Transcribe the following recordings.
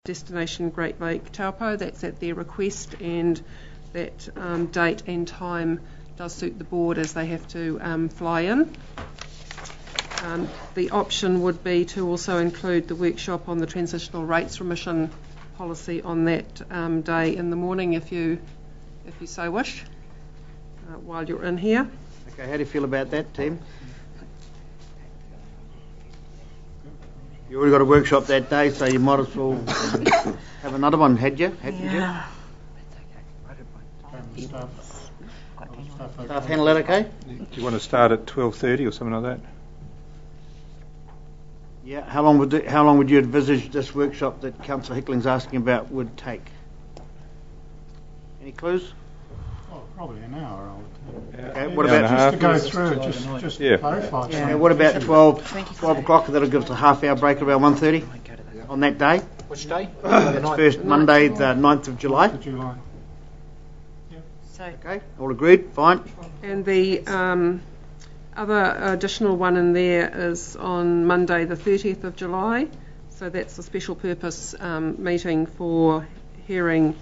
destination Great Lake Taupo. That's at their request, and that date and time does suit the board as they have to fly in. The option would be to also include the workshop on the transitional rates remission policy on that day in the morning if you so wish, while you're in here. Okay, how do you feel about that, team? You already got a workshop that day, so you might as well have another one, hadn't you? Yeah. Staff handle that okay? Do you want to start at 12:30 or something like that? Yeah. How long would you envisage this workshop that Councillor Hickling's asking about would take? Any clues? Oh, probably an hour. Okay. What about just to go through it, just Yeah. clarify? Yeah. What about 12 o'clock? That'll give us a half-hour break around 1:30 on that day. Which day? That's first Monday, the 9th of July. July. Okay. All agreed. Fine. And the other additional one in there is on Monday the 30th of July. So that's a special purpose meeting for hearing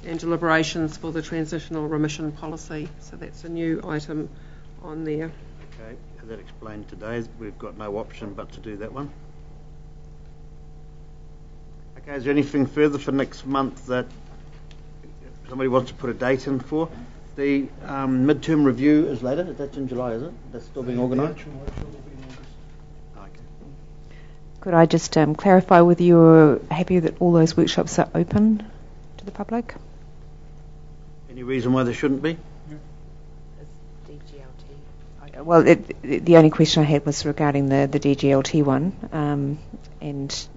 and deliberations for the transitional remission policy. So that's a new item on there. Okay. As that explained today, we've got no option but to do that one. Okay. Is there anything further for next month that somebody wants to put a date in for? The mid-term review is later. That's in July, is it? That's still being organised? Okay. Could I just clarify whether you're happy that all those workshops are open to the public? Any reason why they shouldn't be? Well, the only question I had was regarding the DGLT one, and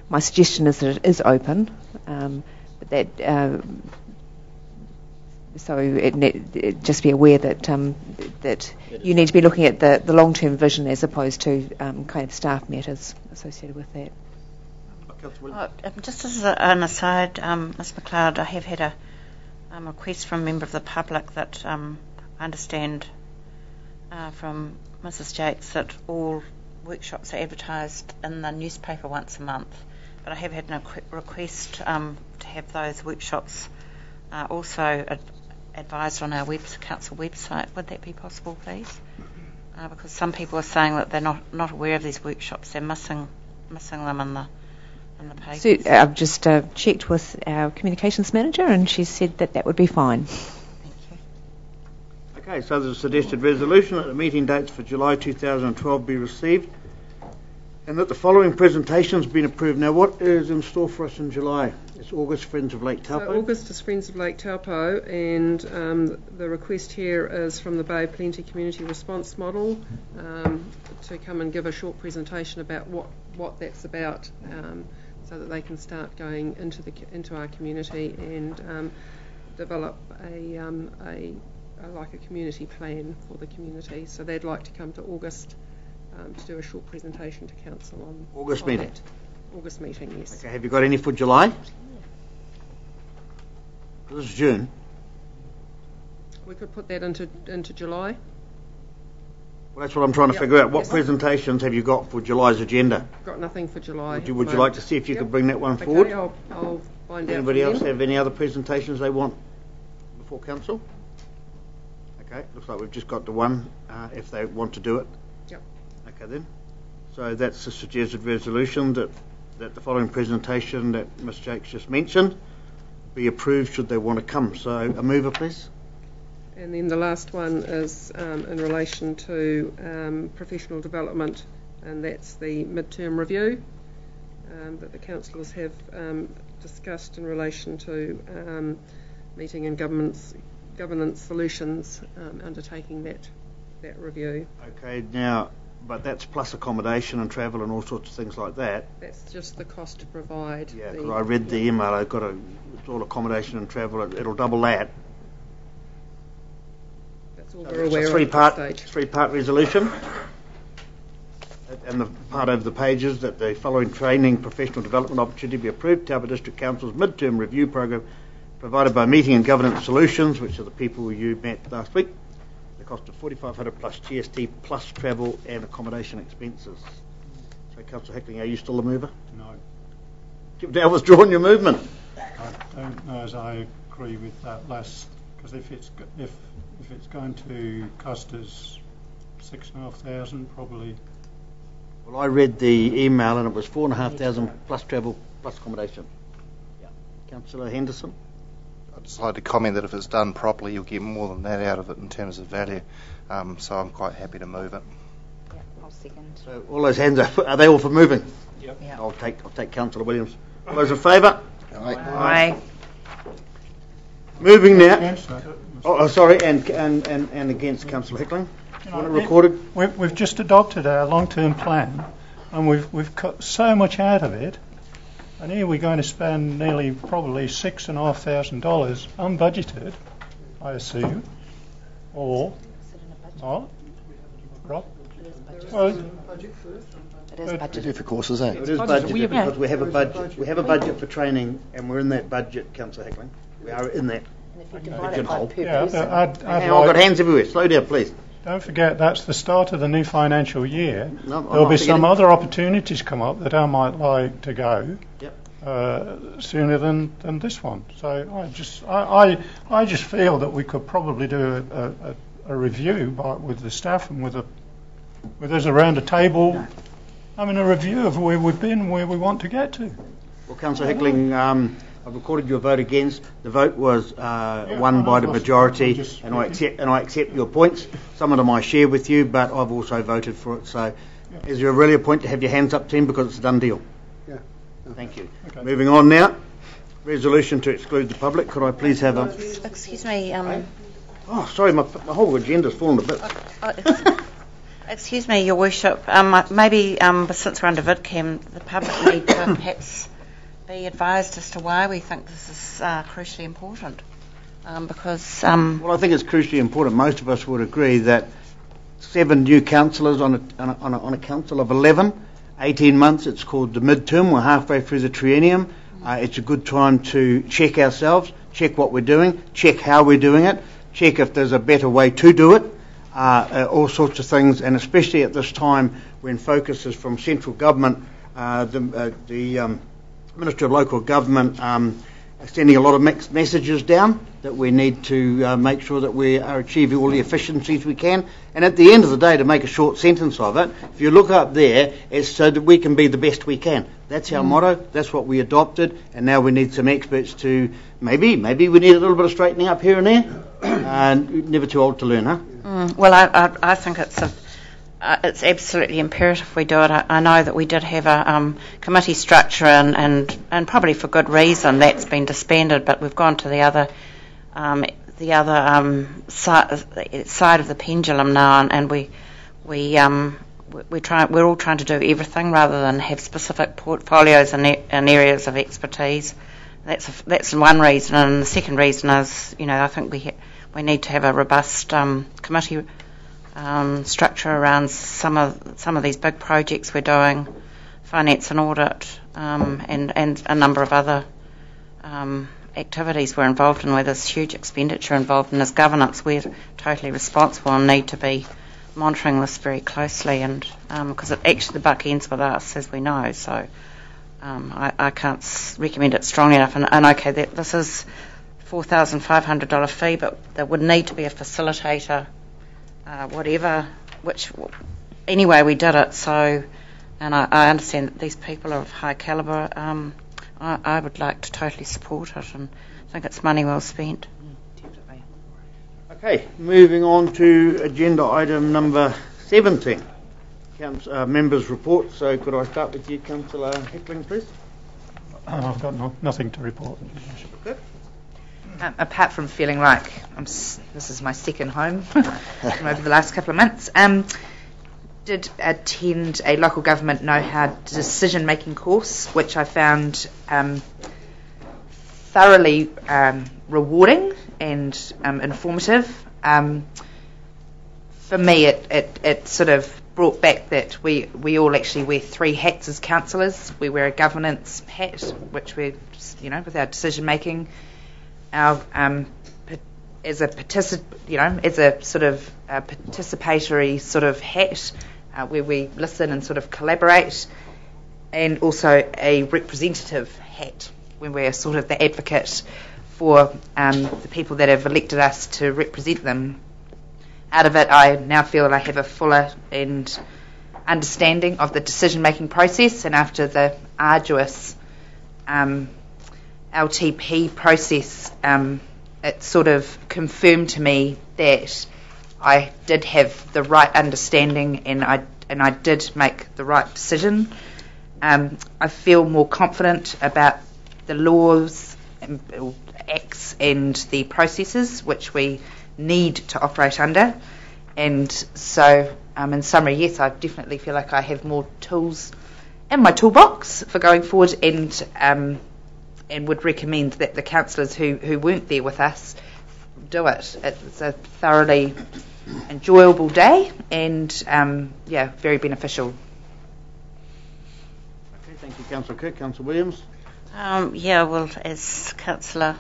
my suggestion is that it is open, but that just be aware that that you need to be looking at the long-term vision as opposed to kind of staff matters associated with that. Just as an aside, Ms McLeod, I have had a request from a member of the public that I understand from Mrs Jakes that all workshops are advertised in the newspaper once a month, but I have had a request to have those workshops also advised on our council website. Would that be possible, please? Because some people are saying that they're not aware of these workshops. They're missing them in the paper. So I've just checked with our communications manager, and she said that would be fine. Thank you. Okay, so there's a suggested resolution that the meeting dates for July 2012 be received, and that the following presentations have been approved. Now, what is in store for us in July? It's August Friends of Lake Taupo. So August is Friends of Lake Taupo, and the request here is from the Bay of Plenty Community Response Model to come and give a short presentation about what that's about, so that they can start going into our community and develop a community plan for the community. So they'd like to come to August to do a short presentation to council on August meeting. That. August meeting, yes. Okay, have you got any for July? This is June. We could put that into July. Well, that's what I'm trying to figure out. What presentations have you got for July's agenda? Got nothing for July. Would you like to see if you could bring that one forward? Okay, I'll find out. Anybody else have any other presentations they want before council? Okay, looks like we've just got the one, if they want to do it. Yep. Okay then. So that's the suggested resolution that the following presentation that Ms Jakes just mentioned be approved should they want to come. So a mover, please. And then the last one is in relation to professional development, and that's the mid-term review that the councillors have discussed in relation to meeting and governance solutions, undertaking that review. Okay, now, but that's plus accommodation and travel and all sorts of things like that. That's just the cost to provide. Yeah, because I read the email. I've got it's all accommodation and travel. It'll double that. That's all So we're it's aware a of. three-part resolution. And the part over the pages that the following training professional development opportunity be approved. Taupo District Council's mid-term review program provided by Meeting and Governance Solutions, which are the people you met last week. The cost of $4,500 plus GST plus travel and accommodation expenses. So, Councillor Hickling, are you still the mover? No. Now withdrawn your movement. I don't know as I agree with that last, because if it's going to cost us 6,500, probably. Well, I read the email and it was 4,500 plus travel plus accommodation. Yeah. Councillor Henderson. I'd just like to comment that if it's done properly, you'll get more than that out of it in terms of value. So I'm quite happy to move it. Yeah, I'll second. So all those hands are they all for moving? Yep. Yeah. I'll take Councillor Williams. All those in favour? Aye. Moving now. Against that. Oh, sorry, and against Councillor Hickling. You Want it know, recorded? We've just adopted our long-term plan, and we've cut so much out of it, and here we're going to spend nearly probably $6,500 unbudgeted, I assume, or not. Rob? Well, It is budgeted. For courses, eh? It is budgeted because we have a budget. We have a budget for training, and we're in that budget, Councillor Hickling. We are in that. And if you divide it by per yeah, person, but I'd Hang on, I've got like, hands everywhere. Slow down, please. don't forget that's the start of the new financial year. No, I'm There'll not be some forgetting. other opportunities come up that I might like to go. Yep. Sooner than this one. So I just feel that we could probably do a review with the staff and with us around a table, having a review of where we've been, where we want to get to. Well, Councillor Hickling, I've recorded your vote against. The vote was won by the majority, and I accept your points. Some of them I share with you, but I've also voted for it. So, is there really a point to have your hands up, team, because it's a done deal? Yeah. Thank you. Okay. Moving on now. Resolution to exclude the public. Could I please have a... Excuse me. Oh, sorry, my whole agenda's fallen a bit. Excuse me, Your Worship. Maybe since we're under VidCam, the public need to perhaps be advised as to why we think this is crucially important. Because Well, I think it's crucially important. Most of us would agree that 7 new councillors on a council of 11, 18 months. It's called the midterm. We're halfway through the triennium. It's a good time to check ourselves, check what we're doing, check how we're doing it, check if there's a better way to do it, all sorts of things, and especially at this time when focus is from central government, the Minister of Local Government sending a lot of mixed messages down that we need to make sure that we are achieving all the efficiencies we can. And at the end of the day, to make a short sentence of it, if you look up there, it's so that we can be the best we can. That's our motto. That's what we adopted. And now we need some experts to maybe we need a little bit of straightening up here and there. And never too old to learn, huh? well, I think it's absolutely imperative we do it. I know that we did have a committee structure, and probably for good reason that's been disbanded. But we've gone to the other side of the pendulum now, and we're all trying to do everything rather than have specific portfolios and areas of expertise. That's one reason, and the second reason is, I think we need to have a robust committee structure around some of these big projects we're doing, finance and audit, and a number of other activities we're involved in where there's huge expenditure involved, and as governance we're totally responsible and need to be monitoring this very closely, and because actually the buck ends with us, as we know. So I can't recommend it strongly enough. And okay, this is $4,500 fee, but there would need to be a facilitator, anyway we did it. So, and I understand that these people are of high calibre. I would like to totally support it and think it's money well spent. Definitely. Okay, moving on to agenda item number 17. Members' report. So could I start with you, Councillor Hickling, please? I've got nothing to report. Okay. Apart from feeling like this is my second home over the last couple of months, did attend a local government know-how decision-making course, which I found thoroughly rewarding and informative. For me, it sort of brought back that we all actually wear 3 hats as councillors. We wear a governance hat, which we're with our decision-making. Our as a sort of participatory sort of hat, where we listen and sort of collaborate, and also a representative hat, when we're sort of the advocate for the people that have elected us to represent them. Out of it, I now feel that I have a fuller and understanding of the decision-making process, and after the arduous LTP process, it sort of confirmed to me that I did have the right understanding, and I did make the right decision. I feel more confident about the laws, acts and the processes which we need to operate under, and so in summary, yes, I definitely feel like I have more tools in my toolbox for going forward, and would recommend that the councillors who weren't there with us do it. It's a thoroughly enjoyable day, and very beneficial. Okay, thank you, Councillor Kirk. Councillor Williams. Well, as Councillor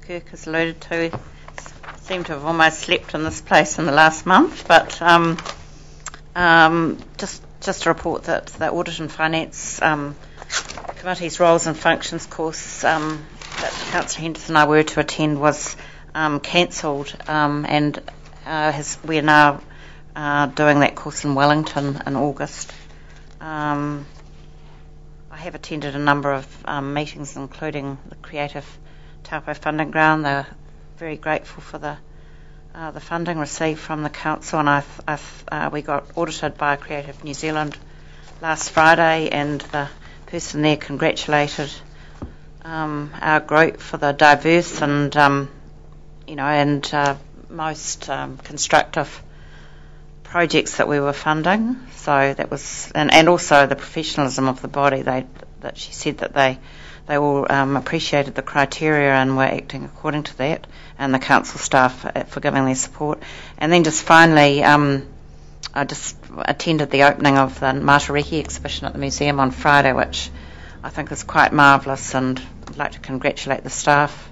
Kirk has alluded to, I seem to have almost slept in this place in the last month, but just to report that the Audit and Finance Committee's Roles and Functions course that Councillor Henderson and I were to attend was cancelled, and we are now doing that course in Wellington in August. I have attended a number of meetings, including the Creative Taupo Funding Ground. They're very grateful for the funding received from the council, and we got audited by Creative New Zealand last Friday, and the person there congratulated our group for the diverse and most constructive projects that we were funding. So that was, and also the professionalism of the body. That she said that they all appreciated the criteria and were acting according to that, and the council staff for giving their support. And then just finally, I just attended the opening of the Matariki exhibition at the museum on Friday, which I think is quite marvellous, and I'd like to congratulate the staff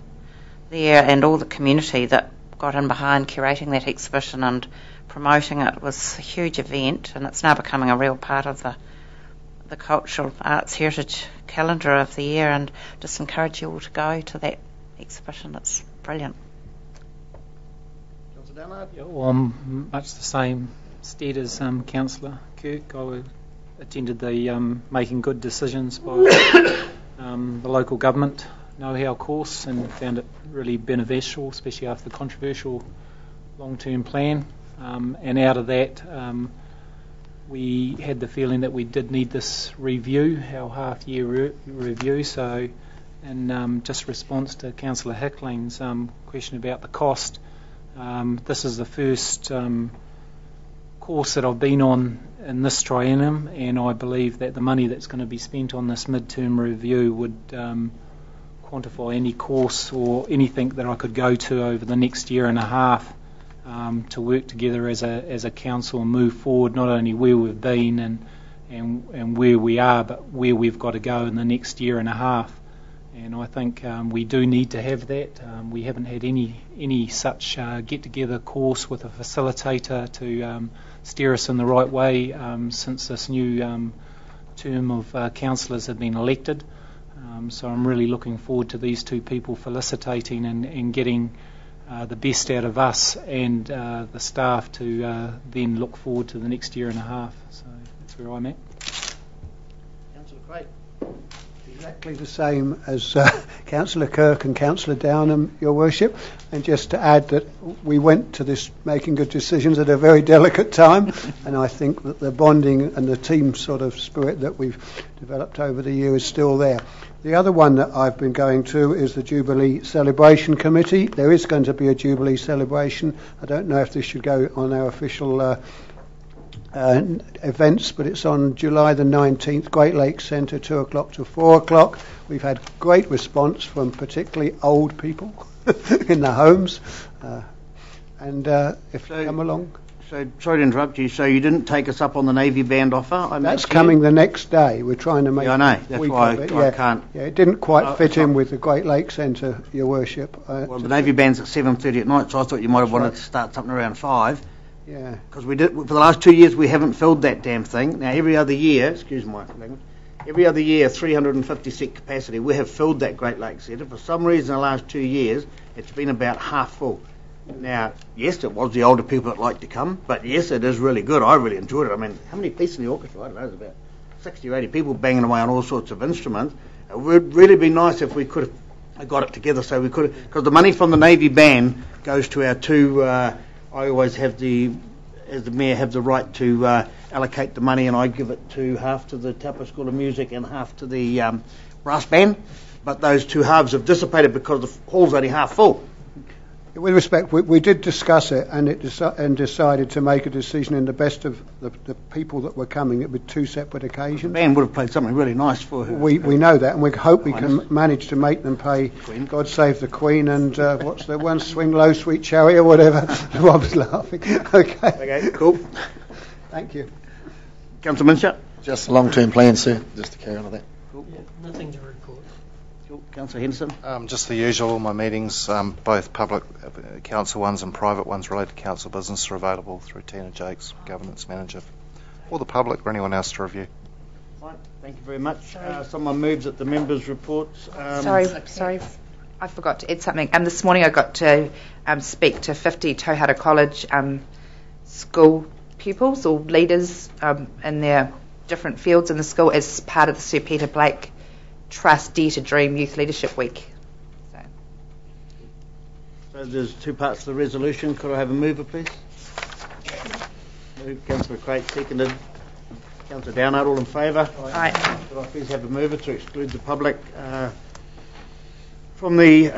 there and all the community that got in behind curating that exhibition and promoting it. It was a huge event, and it's now becoming a real part of the cultural arts heritage calendar of the year, and just encourage you all to go to that exhibition. It's brilliant. Yeah, well, I'm much the same stead as Councillor Kirk. I attended the Making Good Decisions by the local government know-how course, and found it really beneficial, especially after the controversial long-term plan. And out of that, we had the feeling that we did need this review, our half-year review. So, in just response to Councillor Hickling's question about the cost, this is the first course that I've been on in this triennium, and I believe that the money that's going to be spent on this mid-term review would quantify any course or anything that I could go to over the next year and a half to work together as a council and move forward, not only where we've been and where we are, but where we've got to go in the next year and a half. And I think we do need to have that. We haven't had any such get-together course with a facilitator to steer us in the right way since this new term of councillors have been elected. So I'm really looking forward to these two people felicitating and getting the best out of us and the staff to then look forward to the next year and a half. So that's where I'm at. Councillor Craig. Exactly the same as Councillor Kirk and Councillor Downham, Your Worship. And just to add that we went to this Making Good Decisions at a very delicate time, and I think that the bonding and the team sort of spirit that we've developed over the year is still there. The other one that I've been going to is the Jubilee Celebration Committee. There is going to be a Jubilee celebration. I don't know if this should go on our official events, but it's on July the 19th, Great Lakes Centre, 2 o'clock to 4 o'clock. We've had great response from particularly old people in the homes, and if you come along. So, sorry to interrupt you, so you didn't take us up on the Navy Band offer? That's coming the next day. We're trying to make I know, that's why I can't. Yeah, it didn't quite fit in with the Great Lakes Centre, Your Worship. Well, the Navy Band's at 7:30 at night, so I thought you might have wanted to start something around 5. Yeah. Because we did, for the last 2 years we haven't filled that damn thing. Now every other year, excuse my language, every other year 350 seat capacity. We have filled that Great Lakes Centre. For some reason, the last 2 years, it's been about half full. Now, yes, it was the older people that like to come, but yes, it is really good. I really enjoyed it. I mean, how many pieces in the orchestra? I don't know, there's about 60 or 80 people banging away on all sorts of instruments. It would really be nice if we could have got it together, so we could, because the money from the Navy Band goes to our two, I always have as the Mayor, have the right to allocate the money, and I give it to half to the Taupo School of Music and half to the brass band, but those two halves have dissipated because the hall's only half full. With respect, we did discuss it and decided to make a decision in the best of the people that were coming. It would 2 separate occasions. The band would have played something really nice for her. We know that, and we hope we can manage to make them play God Save the Queen and what's the one, Swing Low, Sweet Chariot, or whatever. Rob's laughing. Okay, cool. Thank you. Councillor Minshutt? Just a long-term plan, sir, just to carry on with that. Cool. Yeah, nothing to report. Cool. Councillor Henderson? Just the usual, my meetings, both public council ones and private ones related to council business are available through Tina Jakes, Governance Manager, or the public or anyone else to review. Fine. Thank you very much. Someone moves at the members' reports. Sorry, I forgot to add something. This morning I got to speak to 50 Tauhara College school pupils or leaders in their different fields in the school as part of the Sir Peter Blake Trust Dare to Dream Youth Leadership Week. So there's 2 parts to the resolution. Could I have a mover, please? Moved. Councillor Crate, seconded. Councillor Downard, all in favour? Aye. Could I please have a mover to exclude the public from the